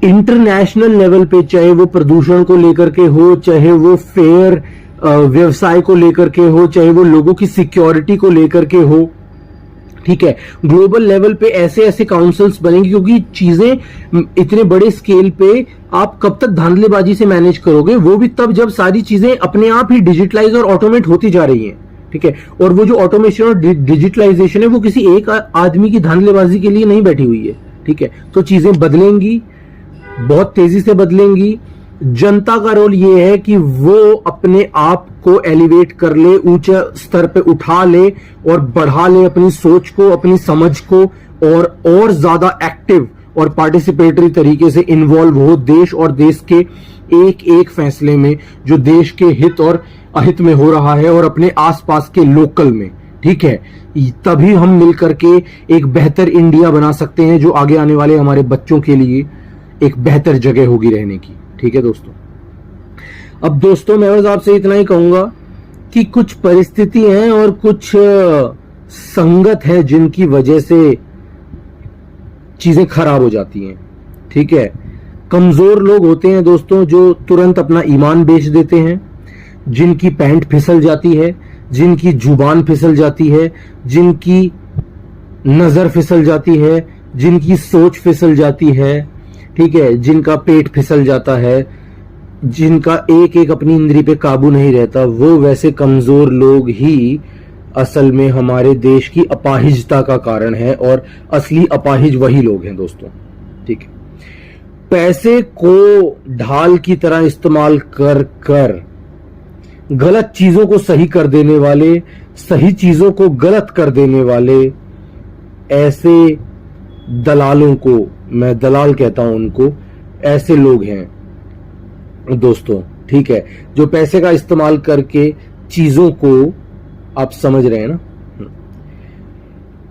International level पे, चाहे वो प्रदूषण को लेकर के हो, चाहे वो फेयर व्यवसाय को लेकर के हो, चाहे वो लोगों की सिक्योरिटी को लेकर के हो, ठीक है, ग्लोबल लेवल पे ऐसे ऐसे काउंसिल्स बनेंगे, क्योंकि चीजें इतने बड़े स्केल पे आप कब तक धांधलेबाजी से मैनेज करोगे, वो भी तब जब सारी चीजें अपने आप ही डिजिटलाइज और ऑटोमेट होती जा रही हैं, ठीक है। और वो जो ऑटोमेशन और डिजिटलाइजेशन है वो किसी एक आदमी की धांधलेबाजी के लिए नहीं बैठी हुई है, ठीक है। तो चीजें बदलेंगी, बहुत तेजी से बदलेंगी। जनता का रोल ये है कि वो अपने आप को एलिवेट कर ले, ऊंचे स्तर पे उठा ले और बढ़ा ले अपनी सोच को, अपनी समझ को, और ज्यादा एक्टिव और पार्टिसिपेटरी तरीके से इन्वॉल्व हो देश और देश के एक एक फैसले में जो देश के हित और अहित में हो रहा है, और अपने आसपास के लोकल में, ठीक है। तभी हम मिलकर के एक बेहतर इंडिया बना सकते हैं, जो आगे आने वाले हमारे बच्चों के लिए एक बेहतर जगह होगी रहने की, ठीक है दोस्तों। अब दोस्तों मैं बस आपसे इतना ही कहूंगा कि कुछ परिस्थिति हैं और कुछ संगत है जिनकी वजह से चीजें खराब हो जाती हैं, ठीक है। कमजोर लोग होते हैं दोस्तों जो तुरंत अपना ईमान बेच देते हैं, जिनकी पैंट फिसल जाती है, जिनकी जुबान फिसल जाती है, जिनकी नजर फिसल जाती है, जिनकी सोच फिसल जाती है, ठीक है, जिनका पेट फिसल जाता है, जिनका एक एक अपनी इंद्री पे काबू नहीं रहता, वो वैसे कमजोर लोग ही असल में हमारे देश की अपाहिजता का कारण है, और असली अपाहिज वही लोग हैं दोस्तों, ठीक है। पैसे को ढाल की तरह इस्तेमाल कर कर गलत चीजों को सही कर देने वाले, सही चीजों को गलत कर देने वाले ऐसे दलालों को, मैं दलाल कहता हूं उनको, ऐसे लोग हैं दोस्तों, ठीक है, जो पैसे का इस्तेमाल करके चीजों को, आप समझ रहे हैं ना।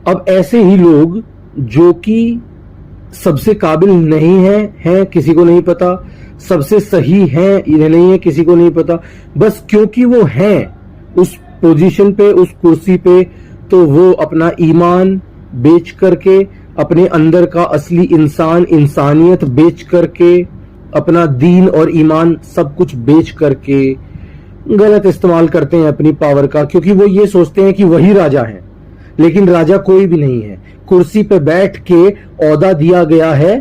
अब ऐसे ही लोग जो कि सबसे काबिल नहीं हैं किसी को नहीं पता, सबसे सही हैं ये नहीं है किसी को नहीं पता, बस क्योंकि वो हैं उस पोजीशन पे, उस कुर्सी पे, तो वो अपना ईमान बेच करके, अपने अंदर का असली इंसान, इंसानियत बेच करके, अपना दीन और ईमान सब कुछ बेच करके गलत इस्तेमाल करते हैं अपनी पावर का, क्योंकि वो ये सोचते हैं कि वही राजा हैं, लेकिन राजा कोई भी नहीं है। कुर्सी पे बैठ के औहदा दिया गया है,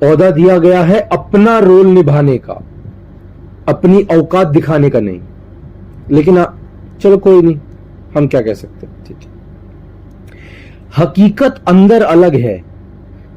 औहदा दिया गया है अपना रोल निभाने का, अपनी औकात दिखाने का नहीं। लेकिन चलो कोई नहीं, हम क्या कह सकते हैं, ठीक है। हकीकत अंदर अलग है,